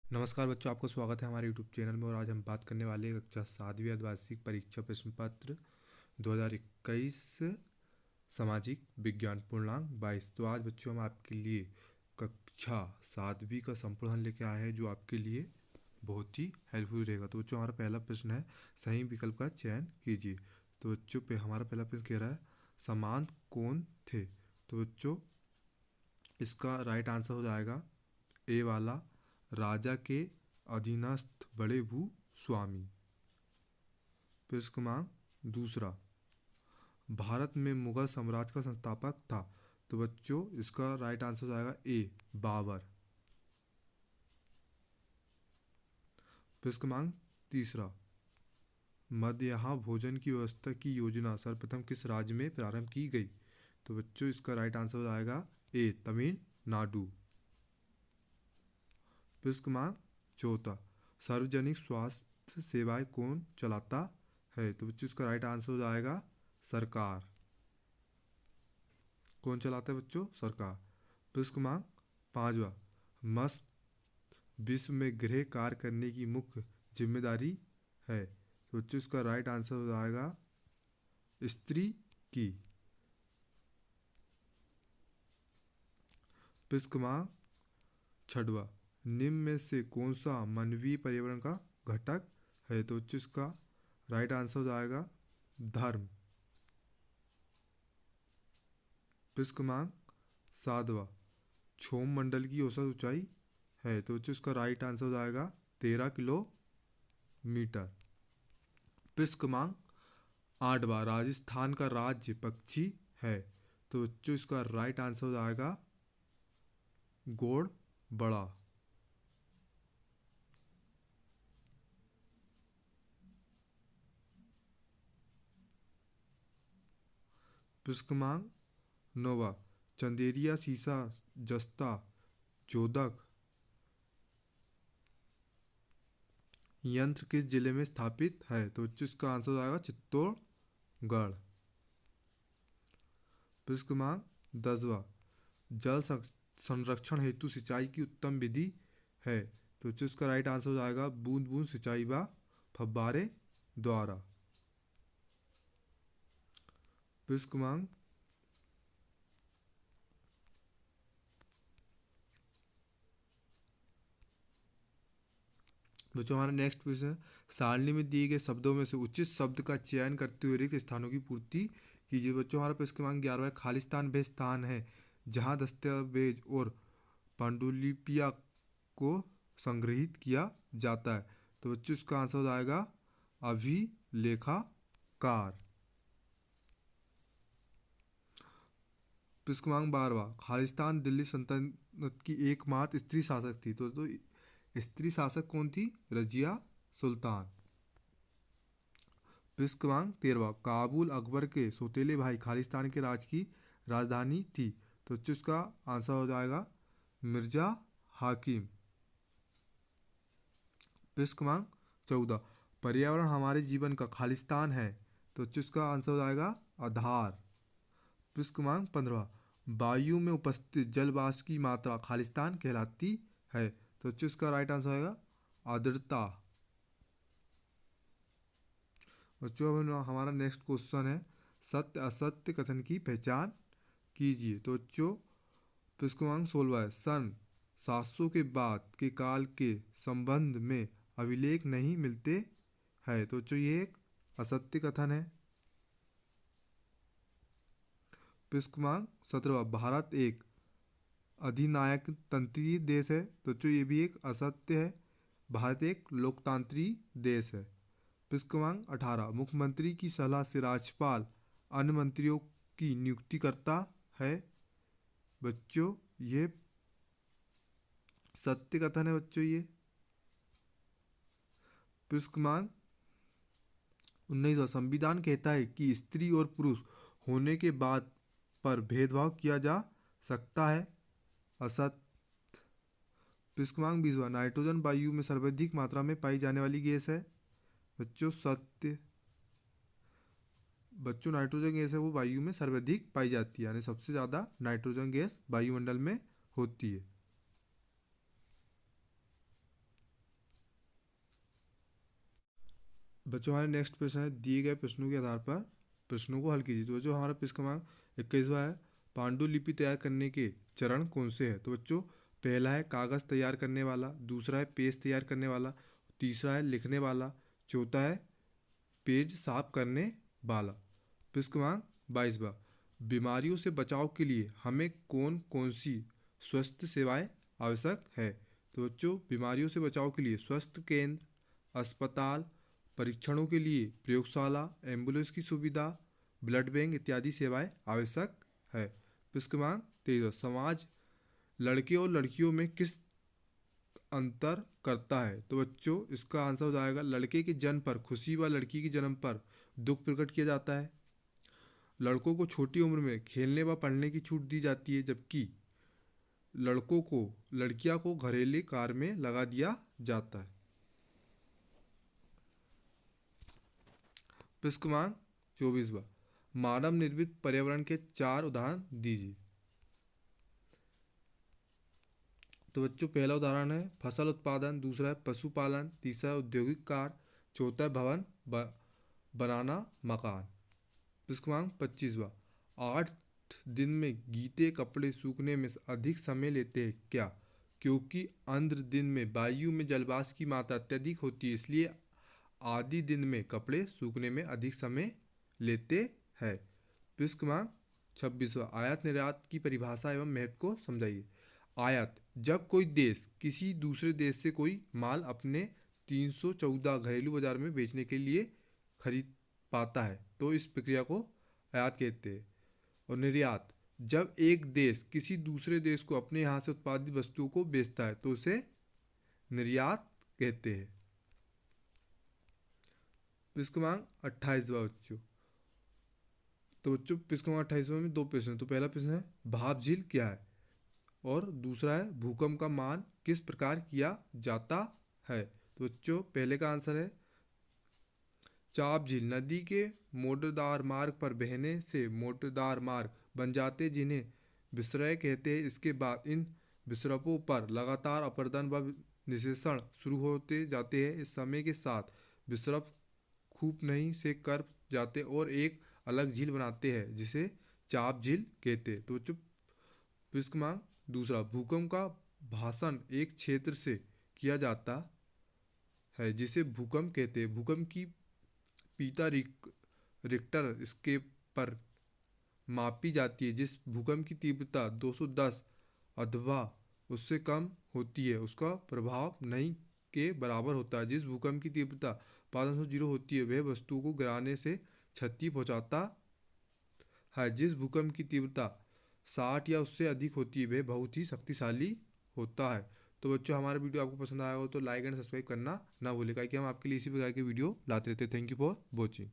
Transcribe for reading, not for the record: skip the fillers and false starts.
नमस्कार बच्चों, आपका स्वागत है हमारे यूट्यूब चैनल में। और आज हम बात करने वाले हैं कक्षा 7वीं अर्धवार्षिक परीक्षा प्रश्न पत्र 2021 सामाजिक विज्ञान पूर्णांक 22। तो आज बच्चों हम आपके लिए कक्षा 7वीं का संपूर्ण हल लेके आए हैं, जो आपके लिए बहुत ही हेल्पफुल रहेगा। तो बच्चों हमारा पहला प्रश्न है, सही विकल्प का चयन कीजिए। तो बच्चों पे हमारा पहला प्रश्न कह रहा है, समान कौन थे। तो बच्चों इसका राइट आंसर हो जाएगा ए वाला, राजा के अधीनस्थ बड़े भू स्वामी। प्रश्न क्रमांक दूसरा, भारत में मुगल साम्राज्य का संस्थापक था। तो बच्चों इसका राइट आंसर हो जाएगा ए बाबर। प्रश्न क्रमांक तीसरा, मध्याह्न भोजन की व्यवस्था की योजना सर्वप्रथम किस राज्य में प्रारंभ की गई। तो बच्चों इसका राइट आंसर हो जाएगा ए तमिलनाडु। प्रश्न क्रमांक चौथा, सार्वजनिक स्वास्थ्य सेवाएं कौन चलाता है। तो बच्चों इसका राइट आंसर हो जाएगा सरकार। कौन चलाता है बच्चों? सरकार। प्रश्न क्रमांक पांचवा, मस्त विश्व में गृह कार्य करने की मुख्य जिम्मेदारी है। तो बच्चों इसका राइट आंसर हो जाएगा स्त्री की। प्रश्न क्रमांक छठवा, निम्न में से कौन सा मानवीय पर्यावरण का घटक है। तो बच्चों इसका राइट आंसर हो जाएगा धर्म। प्रश्न क्रमांक सातवां, क्षौम मंडल की औसत ऊंचाई है। तो बच्चों इसका राइट आंसर हो जाएगा 13 किलोमीटर। प्रश्न क्रमांक आठवां, राजस्थान का राज्य पक्षी है। तो बच्चों इसका राइट आंसर हो जाएगा घोड़बड़ा। प्रश्न क्रमांक नौवां, चंदेरिया सीसा जस्ता चोदक यंत्र किस जिले में स्थापित है। तो बच्चों इसका आंसर हो जाएगा चित्तौड़गढ़। प्रश्न क्रमांक 10वां, जल संरक्षण हेतु सिंचाई की उत्तम विधि है। तो बच्चों इसका राइट आंसर हो जाएगा बूंद बूंद सिंचाई व फव्वारे द्वारा। प्रश्न क्रमांक बच्चों हमारा नेक्स्ट प्रश्न है, सारणी में दिए गए शब्दों में से उचित शब्द का चयन करते हुए रिक्त स्थानों की पूर्ति कीजिए। बच्चों हमारा प्रश्न क्रमांक 11 खालिस्तान वह स्थान है जहां दस्तावेज और पांडुलिपियां को संग्रहित किया जाता है। तो बच्चों इसका आंसर हो जाएगा अभिलेखागार। प्रश्न क्रमांक 12, खालिस्तान दिल्ली सल्तनत की एकमात्र स्त्री शासक थी। तो स्त्री शासक कौन थी? रजिया सुल्तान। प्रश्न क्रमांक 13, काबुल अकबर के सौतेले भाई खालिस्तान के राज की राजधानी थी। तो इसका आंसर हो जाएगा मिर्जा हाकिम। प्रश्न क्रमांक 14, पर्यावरण हमारे जीवन का खालिस्तान है। तो इसका आंसर हो जाएगा आधार। प्रश्न क्रमांक 15, वायु में उपस्थित जल वाष्प की मात्रा खालिस्तान कहलाती है। तो इसका राइट आंसर आएगा आर्द्रता। बच्चों अब हमारा नेक्स्ट क्वेश्चन है, सत्य असत्य कथन की पहचान कीजिए। तो बच्चों प्रश्न क्रमांक 16 है, सन 700 के बाद के काल के संबंध में अभिलेख नहीं मिलते हैं। तो बच्चों ये एक असत्य कथन है। प्रश्न क्रमांक 17, भारत एक अधिनायक तंत्रीय देश है। तो बच्चों ये भी एक असत्य है। भारत एक लोकतांत्रिक देश है। प्रश्न क्रमांक 18, मुख्यमंत्री की सलाह से राज्यपाल अन्य मंत्रियों की नियुक्ति करता है। बच्चों ये सत्य कथन है। बच्चों ये प्रश्न क्रमांक 19, संविधान कहता है कि स्त्री और पुरुष होने के बाद पर भेदभाव किया जा सकता है। असत्य। प्रश्न क्रमांक 20, नाइट्रोजन वायु में सर्वाधिक मात्रा में पाई जाने वाली गैस है। बच्चों सत्य। बच्चों नाइट्रोजन गैस है वो वायु में सर्वाधिक पाई जाती है, यानी सबसे ज़्यादा नाइट्रोजन गैस वायुमंडल में होती है। बच्चों हमारे नेक्स्ट प्रश्न है, दिए गए प्रश्नों के आधार पर प्रश्नों को हल कीजिए। तो बच्चों हमारा प्रश्न क्रमांक 21वां है, पांडुलिपि तैयार करने के चरण कौन से हैं? तो बच्चों पहला है कागज तैयार करने वाला, दूसरा है पेज तैयार करने वाला, तीसरा है लिखने वाला, चौथा है पेज साफ करने वाला। प्रश्न क्रमांक 22वां, बीमारियों से बचाव के लिए हमें कौन कौन सी स्वास्थ्य सेवाएं आवश्यक है? तो बच्चों बीमारियों से बचाव के लिए स्वास्थ्य केंद्र, अस्पताल, परीक्षणों के लिए प्रयोगशाला, एम्बुलेंस की सुविधा, ब्लड बैंक इत्यादि सेवाएं आवश्यक है। प्रश्न क्रमांक 23, समाज लड़के और लड़कियों में किस अंतर करता है? तो बच्चों इसका आंसर हो जाएगा, लड़के के जन्म पर खुशी व लड़की के जन्म पर दुख प्रकट किया जाता है। लड़कों को छोटी उम्र में खेलने व पढ़ने की छूट दी जाती है, जबकि लड़कियां को घरेलू कार्य में लगा दिया जाता है। प्रश्न क्रमांक 24वां, मानव निर्मित पर्यावरण के 4 उदाहरण दीजिए। तो बच्चों पहला उदाहरण है फसल उत्पादन, दूसरा है पशुपालन, तीसरा है औद्योगिक कार्य, चौथा है भवन बनाना मकान। प्रश्न क्रमांक 25वां, 8 दिन में गीले कपड़े सूखने में अधिक समय लेते हैं क्या? क्योंकि आंध्र दिन में वायु में जलवाष्प की मात्रा अत्यधिक होती है, इसलिए आधे दिन में कपड़े सूखने में अधिक समय लेते हैं। प्रश्न क्रमांक 26वां, आयात निर्यात की परिभाषा एवं महत्व को समझाइए। आयात, जब कोई देश किसी दूसरे देश से कोई माल अपने 314 घरेलू बाजार में बेचने के लिए खरीद पाता है तो इस प्रक्रिया को आयात कहते हैं। और निर्यात, जब एक देश किसी दूसरे देश को अपने यहाँ से उत्पादित वस्तुओं को बेचता है तो उसे निर्यात कहते हैं। प्रश्न क्रमांक 28वां बच्चों, तो बच्चों प्रश्न क्रमांक 28वां में 2 प्रश्न हैं। तो पहला प्रश्न है भाप झील क्या है, और दूसरा है भूकंप का मान किस प्रकार किया जाता है? तो बच्चों पहले का आंसर है चाप झील नदी के मोटरदार मार्ग पर बहने से मोटरदार मार्ग बन जाते जिन्हें विसर्य कहते हैं। इसके बाद इन विसर्पों पर लगातार अपरदन व निषेचन शुरू होते जाते हैं। इस समय के साथ विसर्प खूब नहीं से कर जाते और एक अलग झील बनाते हैं जिसे चाप झील कहते हैं। तो बच्चों प्रश्न क्रमांक दूसरा, भूकंप का भाषण एक क्षेत्र से किया जाता है जिसे भूकंप कहते हैं। भूकंप की पीता रिक्टर स्केल पर मापी जाती है। जिस भूकंप की तीव्रता 210 अथवा उससे कम होती है उसका प्रभाव नहीं के बराबर होता है। जिस भूकंप की तीव्रता 500 होती है वह वस्तु को गिराने से क्षति पहुंचाता है। जिस भूकंप की तीव्रता 60 या उससे अधिक होती है वह बहुत ही शक्तिशाली होता है। तो बच्चों हमारा वीडियो आपको पसंद आया हो तो लाइक एंड सब्सक्राइब करना ना भूलें, कि हम आपके लिए इसी प्रकार के वीडियो लाते रहते हैं। Thank you for watching.